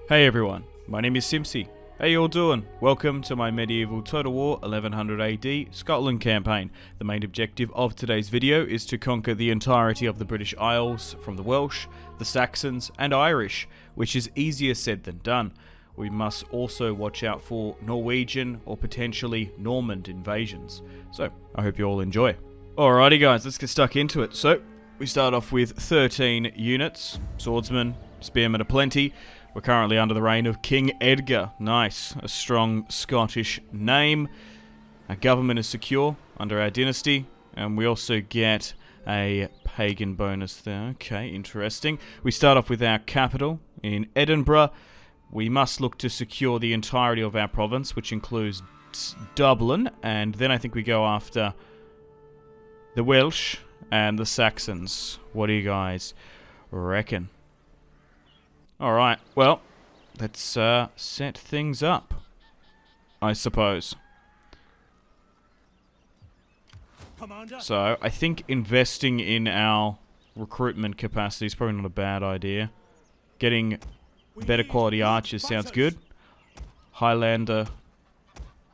Hey everyone, my name is Simpsy. How you all doing? Welcome to my medieval Total War 1100 AD Scotland campaign. The main objective of today's video is to conquer the entirety of the British Isles from the Welsh, the Saxons and Irish, which is easier said than done. We must also watch out for Norwegian or potentially Norman invasions. So, I hope you all enjoy. Alrighty guys, let's get stuck into it. So, we start off with 13 units, swordsmen, spearmen aplenty. We're currently under the reign of King Edgar. Nice. A strong Scottish name. Our government is secure under our dynasty. And we also get a pagan bonus there. Okay, interesting. We start off with our capital in Edinburgh. We must look to secure the entirety of our province, which includes Dublin. And then I think we go after the Welsh and the Saxons. What do you guys reckon? Alright, well, let's set things up, I suppose. Commander. So, I think investing in our recruitment capacity is probably not a bad idea. Getting better quality archers sounds good. Highlander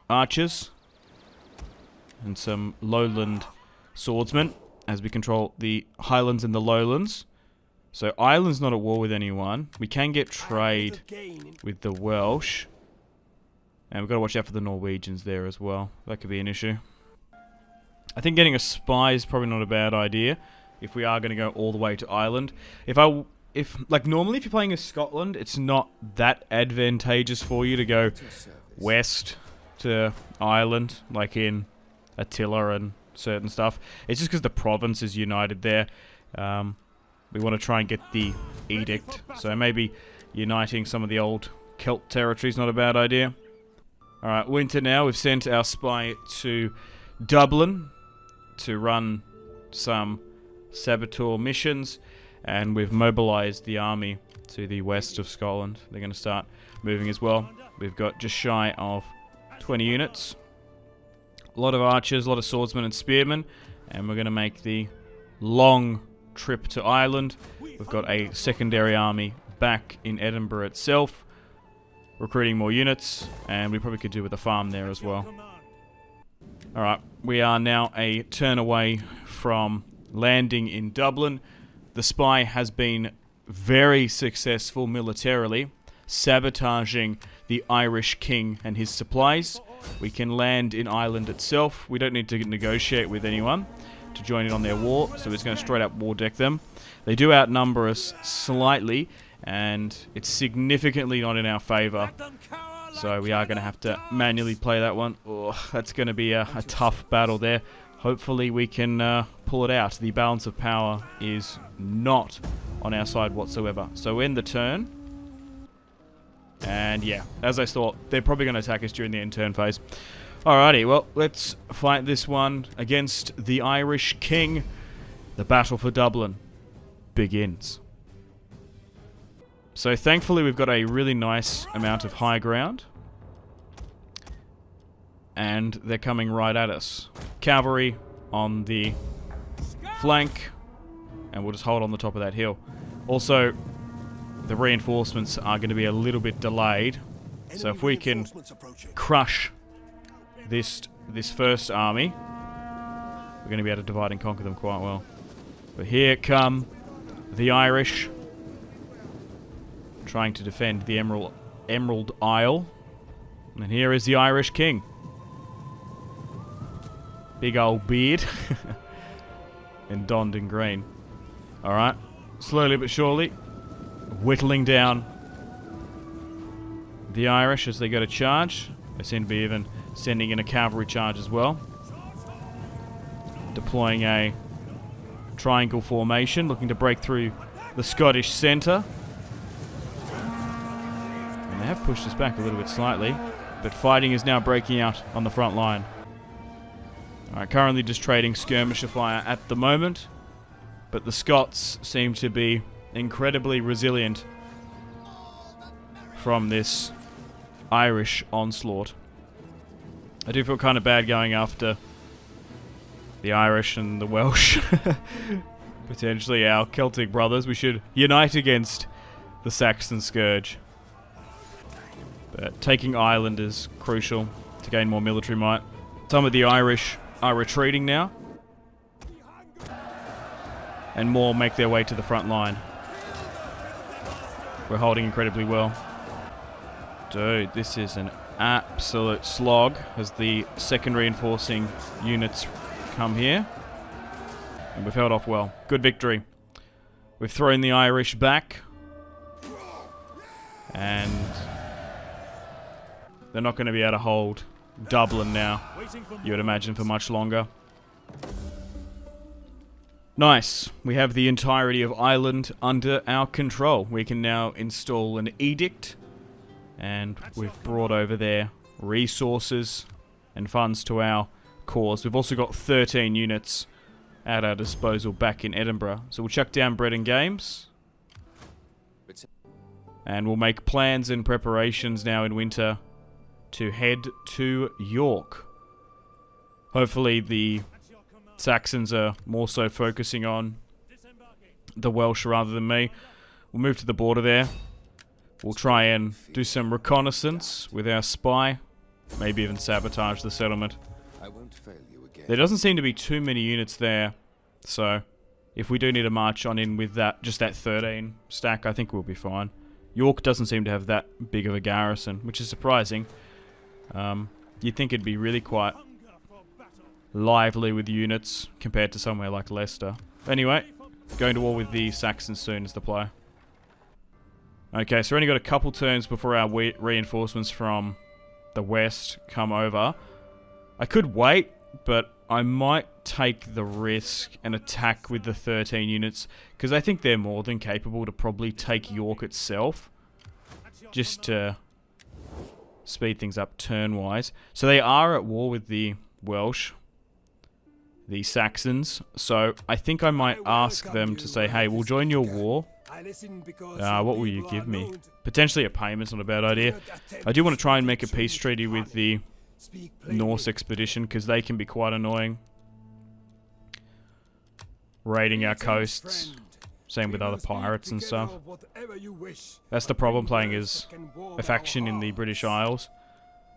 archers. And some lowland swordsmen, as we control the highlands and the lowlands. So Ireland's not at war with anyone. We can get trade with the Welsh. And we've got to watch out for the Norwegians there as well. That could be an issue. I think getting a spy is probably not a bad idea if we are going to go all the way to Ireland. Normally if you're playing as Scotland, it's not that advantageous for you to go west to Ireland, like in Attila and certain stuff. It's just because the province is united there. We want to try and get the edict, so maybe uniting some of the old Celt territories not a bad idea. Alright, winter now. We've sent our spy to Dublin to run some saboteur missions, and we've mobilized the army to the west of Scotland. They're going to start moving as well. We've got just shy of 20 units. A lot of archers, a lot of swordsmen and spearmen, and we're going to make the long trip to Ireland. We've got a secondary army back in Edinburgh itself, recruiting more units, and we probably could do with a farm there as well. Alright, we are now a turn away from landing in Dublin. The spy has been very successful militarily, sabotaging the Irish king and his supplies. We can land in Ireland itself. We don't need to negotiate with anyone to join in on their war, so we're just going to straight up war deck them. They do outnumber us slightly, and it's significantly not in our favour, so we are going to have to manually play that one. Oh, that's going to be a tough battle there. Hopefully we can pull it out. The balance of power is not on our side whatsoever. So end the turn, and yeah, as I thought, they're probably going to attack us during the end turn phase. Alrighty, well, let's fight this one against the Irish king. The battle for Dublin begins. So thankfully we've got a really nice amount of high ground. And they're coming right at us. Cavalry on the flank. And we'll just hold on the top of that hill. Also, the reinforcements are going to be a little bit delayed. So if we can crush this first army, we're going to be able to divide and conquer them quite well. But here come the Irish, trying to defend the Emerald Isle. And here is the Irish king. Big old beard. And donned in green. Alright, slowly but surely, whittling down the Irish as they go to charge. They seem to be even sending in a cavalry charge as well. Deploying a triangle formation, looking to break through the Scottish centre. And they have pushed us back a little bit slightly, but fighting is now breaking out on the front line. Alright, currently just trading skirmisher fire at the moment, but the Scots seem to be incredibly resilient from this Irish onslaught. I do feel kind of bad going after the Irish and the Welsh. Potentially our Celtic brothers. We should unite against the Saxon scourge. But taking Ireland is crucial to gain more military might. Some of the Irish are retreating now. And more make their way to the front line. We're holding incredibly well. Dude, this is an absolute slog as the second reinforcing units come here. And we've held off well. Good victory. We've thrown the Irish back. And they're not going to be able to hold Dublin now, you would imagine, for much longer. Nice. We have the entirety of Ireland under our control. We can now install an edict. And we've brought over their resources and funds to our cause. We've also got 13 units at our disposal back in Edinburgh. So we'll chuck down bread and games. And we'll make plans and preparations now in winter to head to York. Hopefully the Saxons are more so focusing on the Welsh rather than me. We'll move to the border there. We'll try and do some reconnaissance with our spy. Maybe even sabotage the settlement. There doesn't seem to be too many units there. So if we do need to march on in with that, just that 13 stack, I think we'll be fine. York doesn't seem to have that big of a garrison, which is surprising. You'd think it'd be really quite lively with units compared to somewhere like Leicester. Anyway, going to war with the Saxons soon is the play. Okay, so we've only got a couple turns before our reinforcements from the west come over. I could wait, but I might take the risk and attack with the 13 units, because I think they're more than capable to probably take York itself, just to speed things up turn-wise. So they are at war with the Welsh, the Saxons, so I think I might ask them to say, hey, we'll join your war. What will you give me? Potentially a payment's not a bad idea. I do want to try and make a peace treaty with the Norse expedition, because they can be quite annoying. Raiding our coasts. Same with other pirates and stuff. That's the problem playing as a faction in the British Isles.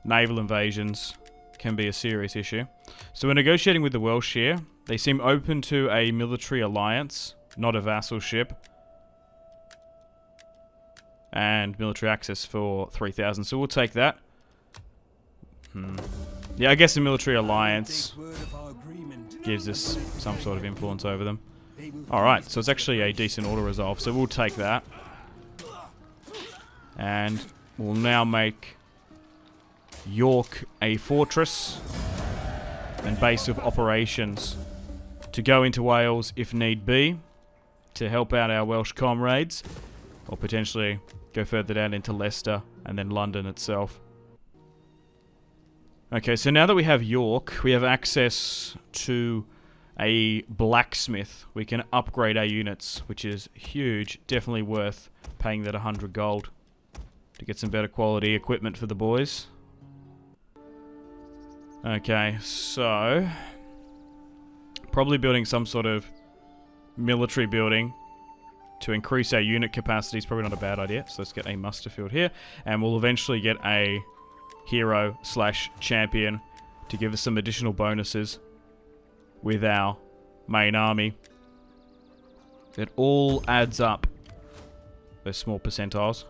Naval invasions can be a serious issue. So we're negotiating with the Welsh here. They seem open to a military alliance, not a vassalship. And military access for 3,000, so we'll take that. Yeah, I guess a military alliance gives us some sort of influence over them. Alright, so it's actually a decent auto resolve, so we'll take that. And we'll now make York a fortress and base of operations to go into Wales if need be, to help out our Welsh comrades, or potentially go further down into Leicester and then London itself. Okay, so now that we have York, we have access to a blacksmith. We can upgrade our units, which is huge. Definitely worth paying that 100 gold to get some better quality equipment for the boys. Okay, so probably building some sort of military building to increase our unit capacity is probably not a bad idea. So let's get a muster field here, and we'll eventually get a hero / champion to give us some additional bonuses with our main army. It all adds up, those small percentiles.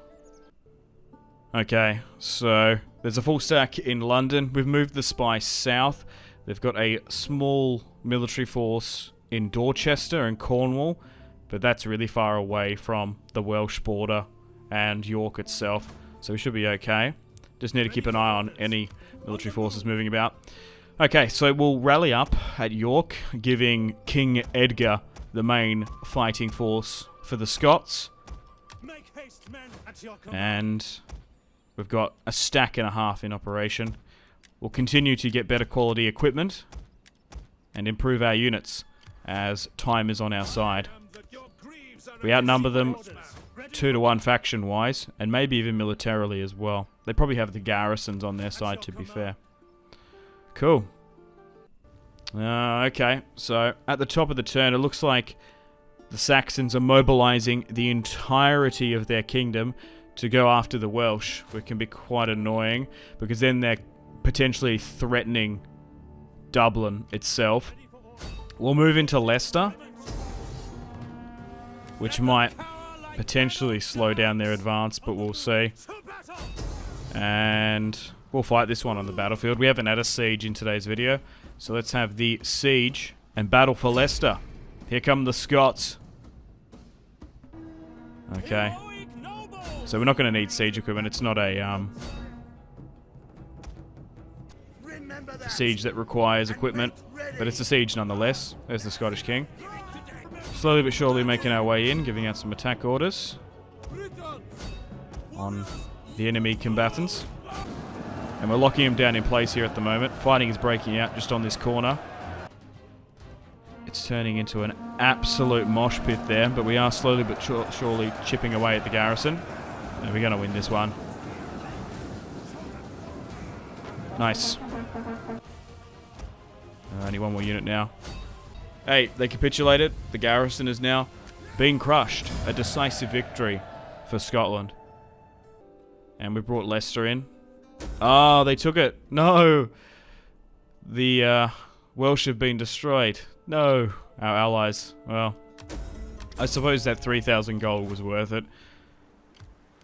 Okay, so there's a full stack in London. We've moved the spy south. They've got a small military force in Dorchester and Cornwall, but that's really far away from the Welsh border and York itself, so we should be okay. Just need to keep an eye on any military forces moving about. Okay, so we'll rally up at York, giving King Edgar the main fighting force for the Scots. And we've got a stack and a half in operation. We'll continue to get better quality equipment and improve our units as time is on our side. We outnumber them 2-to-1 faction-wise, and maybe even militarily as well. They probably have the garrisons on their side, to be fair. Cool. Okay, so at the top of the turn, it looks like the Saxons are mobilizing the entirety of their kingdom to go after the Welsh, which can be quite annoying, because then they're potentially threatening Dublin itself. We'll move into Leicester, which might potentially slow down their advance, but we'll see. And we'll fight this one on the battlefield. We haven't had a siege in today's video, so let's have the siege and battle for Leicester. Here come the Scots. Okay. So we're not going to need siege equipment. It's not a siege that requires equipment, but it's a siege nonetheless. There's the Scottish King. Slowly but surely making our way in, giving out some attack orders on the enemy combatants. And we're locking him down in place here at the moment. Fighting is breaking out just on this corner. It's turning into an absolute mosh pit there, but we are slowly but surely chipping away at the garrison. And we're going to win this one. Nice. Only one more unit now. Hey, they capitulated. The garrison is now being crushed. A decisive victory for Scotland. And we brought Leicester in. Oh, they took it. No. The Welsh have been destroyed. No. Our allies. Well, I suppose that 3,000 gold was worth it.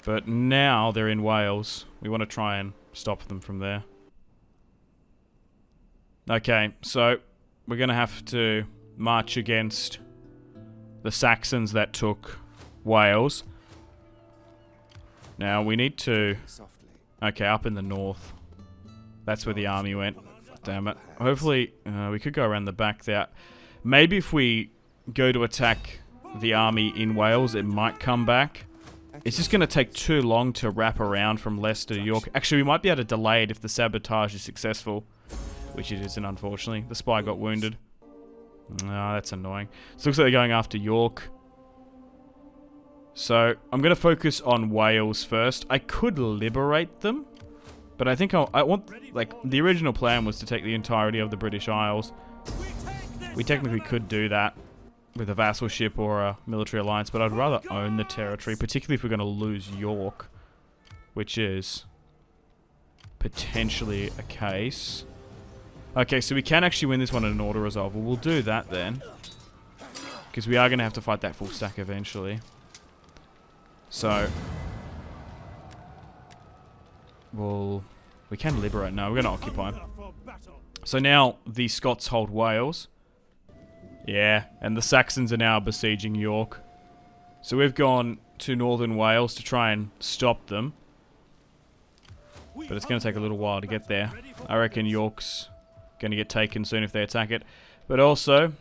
But now they're in Wales. We want to try and stop them from there. Okay, so we're going to have to march against the Saxons that took Wales. Now we need to... Okay, up in the north. That's where the army went. Damn it. Hopefully, we could go around the back there. Maybe if we go to attack the army in Wales, it might come back. It's just going to take too long to wrap around from Leicester to York. Actually, we might be able to delay it if the sabotage is successful. Which it isn't, unfortunately. The spy got wounded. Oh, that's annoying. So it looks like they're going after York. So, I'm going to focus on Wales first. I could liberate them. But I think I want... Like, the original plan was to take the entirety of the British Isles. We technically could do that with a vassalship or a military alliance, but I'd rather own the territory, particularly if we're going to lose York, which is potentially a case. Okay, so we can actually win this one in an order resolve. Well, we'll do that then, because we are going to have to fight that full stack eventually. So, we can liberate. No, we're going to occupy. So now the Scots hold Wales. Yeah, and the Saxons are now besieging York. So we've gone to northern Wales to try and stop them. But it's going to take a little while to get there. I reckon York's going to get taken soon if they attack it. But also,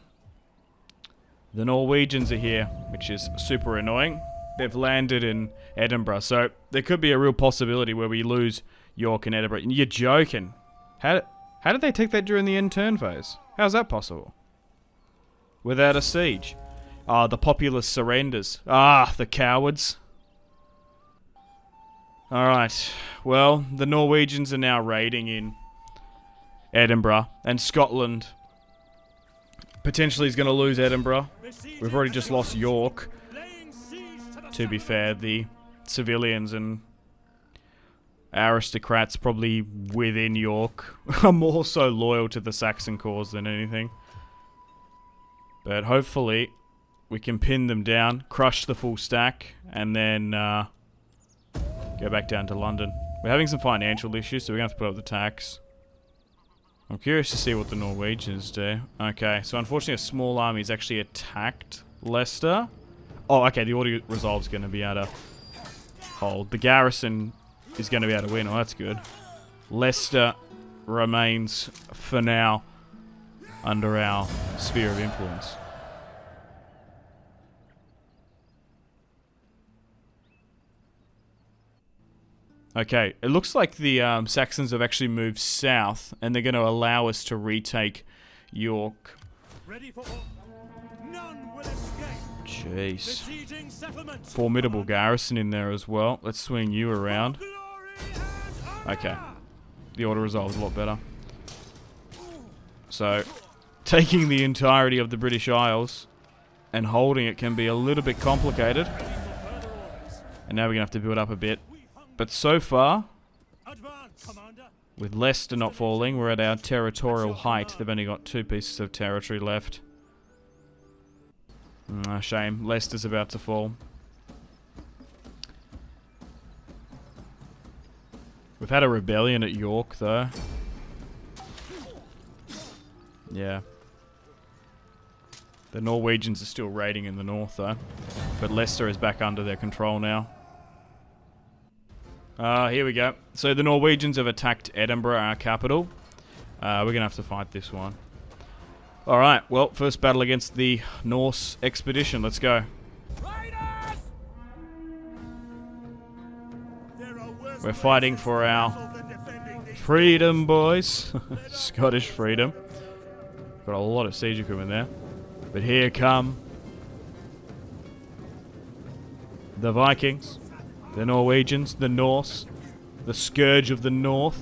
the Norwegians are here, which is super annoying. They've landed in Edinburgh, so there could be a real possibility where we lose York and Edinburgh. You're joking. How did they take that during the end turn phase? How's that possible? Without a siege. Ah, the populace surrenders. Ah, the cowards. Alright. Well, the Norwegians are now raiding in Edinburgh. And Scotland potentially is going to lose Edinburgh. We've already just lost York. To be fair, the civilians and aristocrats probably within York are more so loyal to the Saxon cause than anything. But hopefully we can pin them down, crush the full stack, and then go back down to London. We're having some financial issues, so we're going to have to put up the tax. I'm curious to see what the Norwegians do. Okay, so unfortunately a small army has actually attacked Leicester. Oh, okay, the order resolve is going to be able to hold. The garrison is going to be able to win. Oh, that's good. Leicester remains, for now, under our sphere of influence. Okay, it looks like the Saxons have actually moved south, and they're going to allow us to retake York. Jeez. Formidable garrison in there as well. Let's swing you around. Okay. The order resolves a lot better. So, taking the entirety of the British Isles and holding it can be a little bit complicated. And now we're going to have to build up a bit. But so far, with Leicester not falling, we're at our territorial height. They've only got 2 pieces of territory left. Shame. Leicester's about to fall. We've had a rebellion at York, though. Yeah. The Norwegians are still raiding in the north, though. But Leicester is back under their control now. Here we go. So the Norwegians have attacked Edinburgh, our capital. We're going to have to fight this one. Alright, well, first battle against the Norse expedition. Let's go. We're fighting for our freedom, boys. Scottish freedom. Got a lot of siege equipment there. But here come the Vikings, the Norwegians, the Norse, the scourge of the north.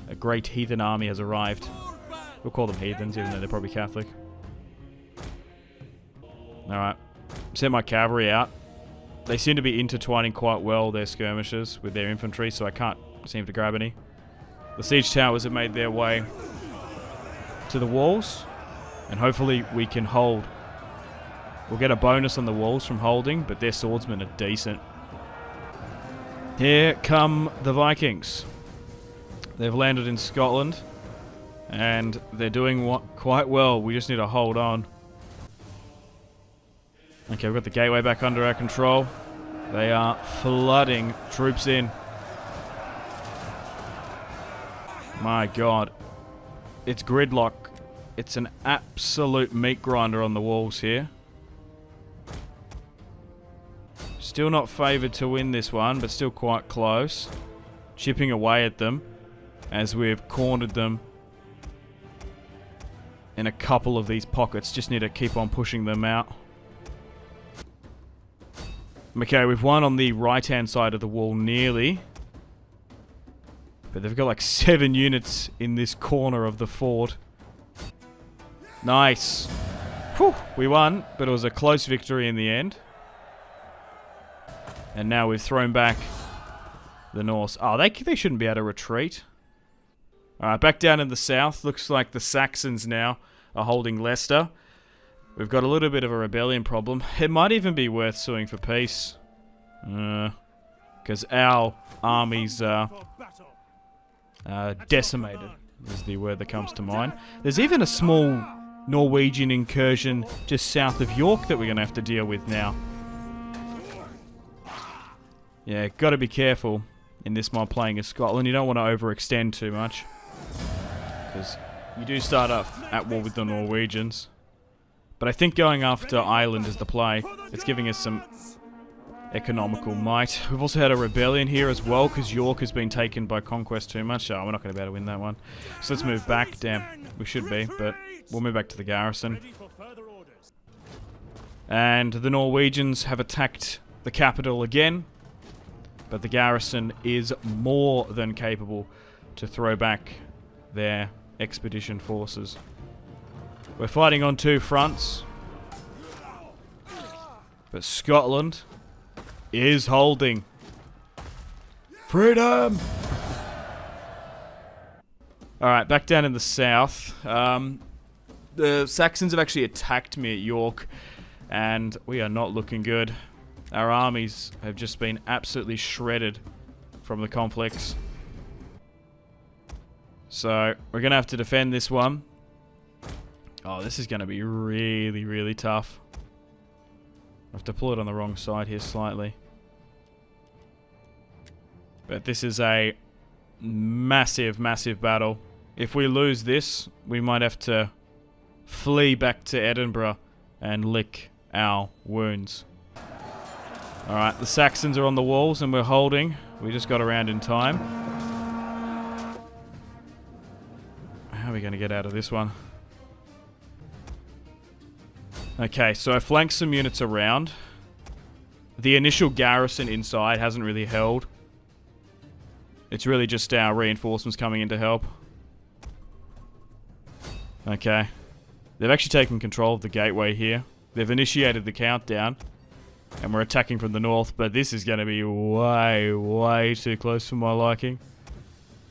A great heathen army has arrived. We'll call them heathens, even though they're probably Catholic. Alright. Sent my cavalry out. They seem to be intertwining quite well, their skirmishers, with their infantry, so I can't seem to grab any. The siege towers have made their way to the walls, and hopefully we can hold. We'll get a bonus on the walls from holding, but their swordsmen are decent. Here come the Vikings. They've landed in Scotland, and they're doing quite well. We just need to hold on. Okay, we've got the gateway back under our control. They are flooding troops in. My god. It's gridlock. It's an absolute meat grinder on the walls here. Still not favoured to win this one, but still quite close. Chipping away at them as we've cornered them in a couple of these pockets. Just need to keep on pushing them out. Okay, we've won on the right-hand side of the wall nearly. But they've got like 7 units in this corner of the fort. Nice. Whew, we won, but it was a close victory in the end. And now we've thrown back the Norse. Oh, they shouldn't be able to retreat. Alright, back down in the south. Looks like the Saxons now are holding Leicester. We've got a little bit of a rebellion problem. It might even be worth suing for peace. Because our armies are decimated, is the word that comes to mind. There's even a small Norwegian incursion just south of York that we're going to have to deal with now. Yeah, got to be careful in this mod playing as Scotland. You don't want to overextend too much, because you do start off at war with the Norwegians. But I think going after Ireland is the play. It's giving us some economical might. We've also had a rebellion here as well, because York has been taken by conquest too much. Oh, we're not going to be able to win that one. So let's move back. Damn, we should be, but we'll move back to the garrison. And the Norwegians have attacked the capital again, but the garrison is more than capable to throw back their expedition forces. We're fighting on 2 fronts, but Scotland is holding. Freedom! Alright, back down in the south. The Saxons have actually attacked me at York, and we are not looking good. Our armies have just been absolutely shredded from the conflicts. So, we're going to have to defend this one. Oh, this is going to be really, really tough. I have to pull it on the wrong side here slightly. But this is a massive, massive battle. If we lose this, we might have to flee back to Edinburgh and lick our wounds. Alright, the Saxons are on the walls and we're holding. We just got around in time. How are we going to get out of this one? Okay, so I flanked some units around. The initial garrison inside hasn't really held. It's really just our reinforcements coming in to help. Okay. They've actually taken control of the gateway here. They've initiated the countdown. And we're attacking from the north, but this is going to be way, way too close for my liking.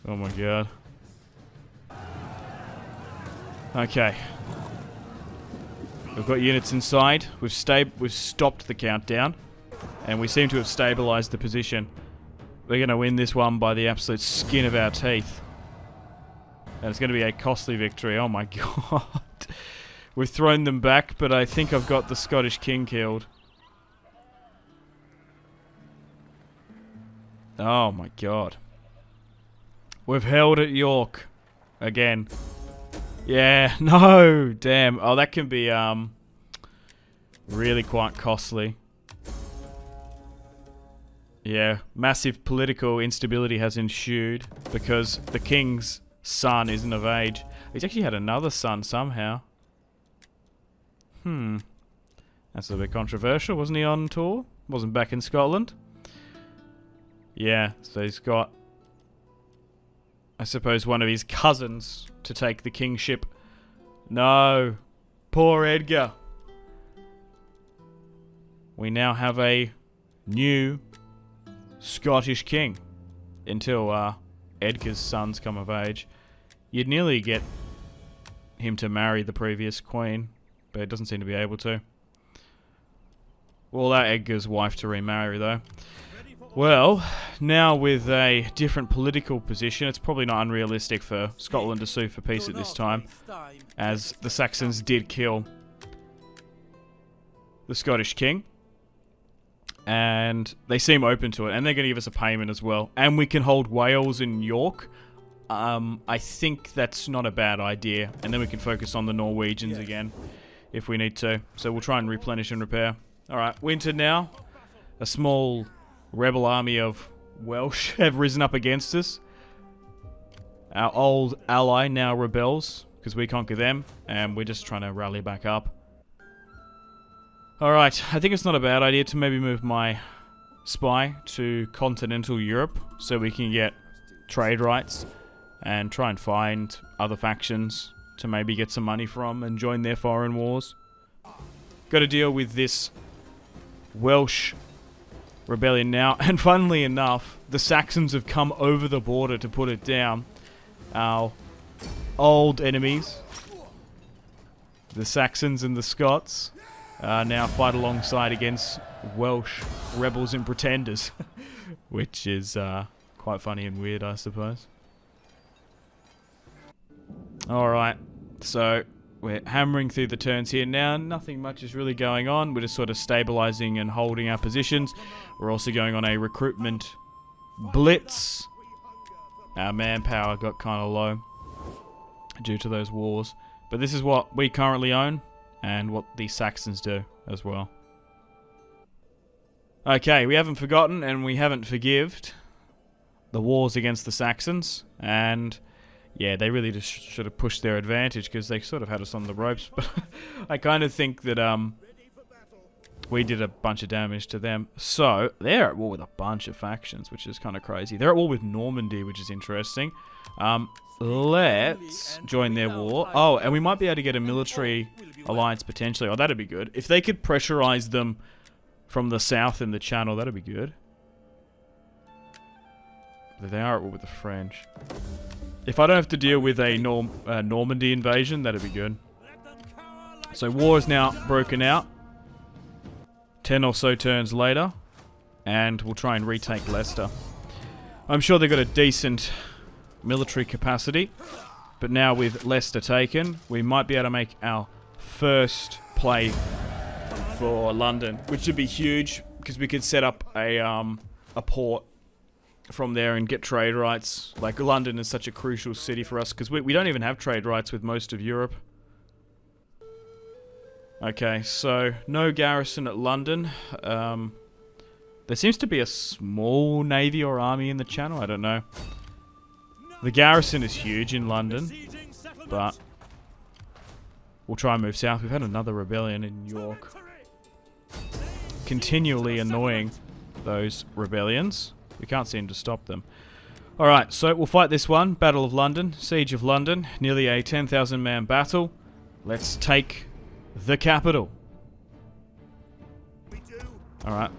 Oh my god. Okay. We've got units inside. We've stopped the countdown. And we seem to have stabilized the position. We're going to win this one by the absolute skin of our teeth. And it's going to be a costly victory. Oh my god. We've thrown them back, but I think I've got the Scottish king killed. Oh my god. We've held at York. Again. Yeah, no, damn. Oh, that can be, really quite costly. Yeah, massive political instability has ensued because the king's son isn't of age. He's actually had another son somehow. That's a bit controversial. Wasn't he on tour? Wasn't back in Scotland? Yeah, so he's got, I suppose, one of his cousins to take the kingship. No. Poor Edgar. We now have a new Scottish king. Until Edgar's sons come of age. You'd nearly get him to marry the previous queen, but it doesn't seem to be able to. We'll allow Edgar's wife to remarry, though. Well, now with a different political position, it's probably not unrealistic for Scotland to sue for peace at this time, as the Saxons did kill the Scottish king, and they seem open to it, and they're going to give us a payment as well, and we can hold Wales and York. I think that's not a bad idea, and then we can focus on the Norwegians again, if we need to, so we'll try and replenish and repair. Alright, winter now. A small rebel army of Welsh have risen up against us. Our old ally now rebels, because we conquer them, and we're just trying to rally back up. Alright, I think it's not a bad idea to maybe move my spy to continental Europe, so we can get trade rights, and try and find other factions to maybe get some money from, and join their foreign wars. Got to deal with this Welsh rebellion now, and funnily enough, the Saxons have come over the border to put it down. Our old enemies, the Saxons and the Scots, now fight alongside against Welsh rebels and pretenders, which is quite funny and weird, I suppose. Alright, so we're hammering through the turns here now. Nothing much is really going on. We're just sort of stabilizing and holding our positions. We're also going on a recruitment blitz. Our manpower got kind of low due to those wars. But this is what we currently own and what the Saxons do as well. Okay, we haven't forgotten and we haven't forgived the wars against the Saxons. And yeah, they really just should have pushed their advantage because they sort of had us on the ropes. But I kind of think that we did a bunch of damage to them. So they're at war with a bunch of factions, which is kind of crazy. They're at war with Normandy, which is interesting. Let's join their war. Oh, and we might be able to get a military alliance potentially. Oh, that'd be good. If they could pressurize them from the south in the Channel, that'd be good. But they are at war with the French. If I don't have to deal with a Normandy invasion, that'd be good. So war is now broken out. 10 or so turns later. And we'll try and retake Leicester. I'm sure they've got a decent military capacity. But now with Leicester taken, we might be able to make our first play for London. Which would be huge, because we could set up a port from there and get trade rights. Like, London is such a crucial city for us, because we don't even have trade rights with most of Europe. Okay, so no garrison at London. There seems to be a small navy or army in the Channel, I don't know. The garrison is huge in London, but we'll try and move south. We've had another rebellion in York. Continually annoying those rebellions. We can't seem to stop them. Alright, so we'll fight this one. Battle of London. Siege of London. Nearly a 10,000 man battle. Let's take the capital. Alright.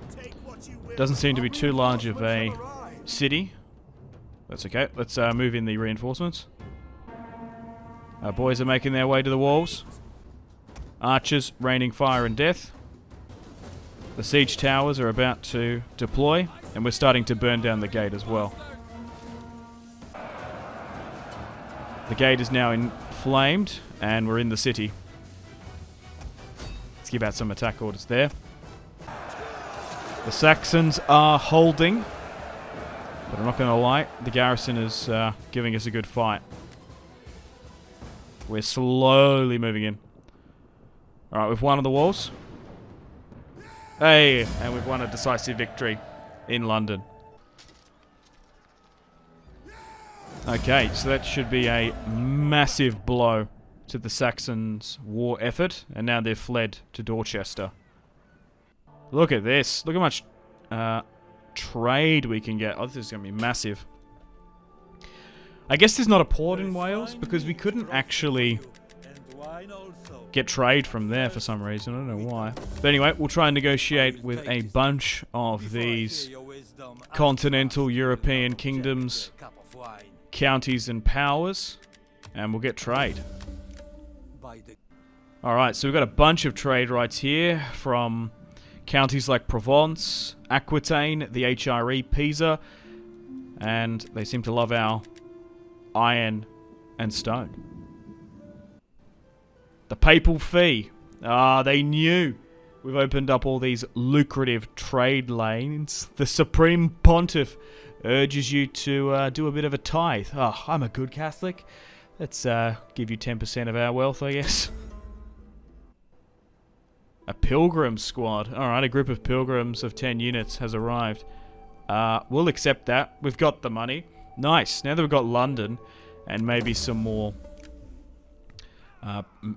Doesn't seem to be too large of a city. That's okay. Let's move in the reinforcements. Our boys are making their way to the walls. Archers raining fire and death. The siege towers are about to deploy, and we're starting to burn down the gate as well. The gate is now inflamed, and we're in the city. Let's give out some attack orders there. The Saxons are holding, but I'm not going to lie, the garrison is giving us a good fight. We're slowly moving in. Alright, we've won on the walls. Hey, and we've won a decisive victory in London. Okay, so that should be a massive blow to the Saxons' war effort, and now they've fled to Dorchester. Look at this. Look how much trade we can get. Oh, this is going to be massive. I guess there's not a port in Wales, because we couldn't actually get trade from there for some reason. I don't know why. But anyway, we'll try and negotiate with a bunch of these continental European kingdoms, counties and powers, and we'll get trade. Alright, so we've got a bunch of trade rights here from counties like Provence, Aquitaine, the HRE, Pisa, and they seem to love our iron and stone. The papal fee. Ah, they knew. We've opened up all these lucrative trade lanes. The Supreme Pontiff urges you to do a bit of a tithe. Oh, I'm a good Catholic. Let's give you 10% of our wealth, I guess. A pilgrim squad. Alright, a group of pilgrims of 10 units has arrived. We'll accept that. We've got the money. Nice. Now that we've got London and maybe some more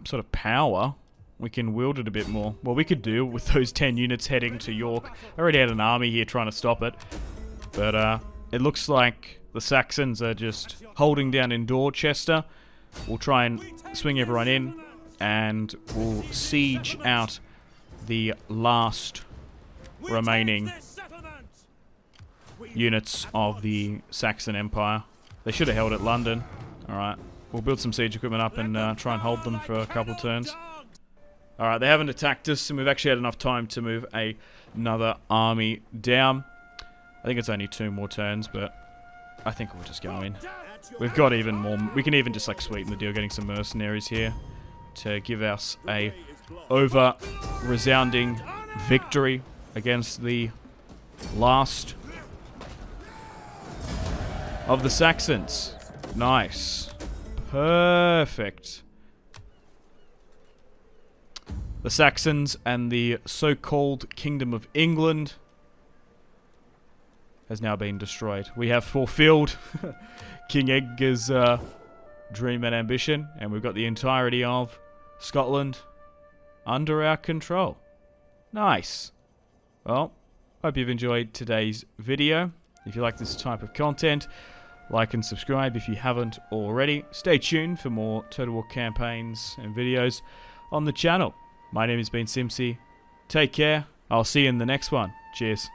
sort of power, we can wield it a bit more. Well, we could do with those 10 units heading to York. I already had an army here trying to stop it. But it looks like the Saxons are just holding down in Dorchester. We'll try and swing everyone in, and we'll siege out the last remaining units of the Saxon Empire. They should have held at London. Alright, we'll build some siege equipment up and try and hold them for a couple turns. Alright, they haven't attacked us, and we've actually had enough time to move another army down. I think it's only 2 more turns, but I think we'll just go in. We've got even more. We can even just like sweeten the deal, getting some mercenaries here to give us a resounding victory against the last of the Saxons. Nice. Perfect. The Saxons and the so-called Kingdom of England has now been destroyed. We have fulfilled King Edgar's dream and ambition, and we've got the entirety of Scotland under our control. Nice. Well, hope you've enjoyed today's video. If you like this type of content, like and subscribe if you haven't already. Stay tuned for more Total War campaigns and videos on the channel. My name has been Simsy. Take care. I'll see you in the next one. Cheers.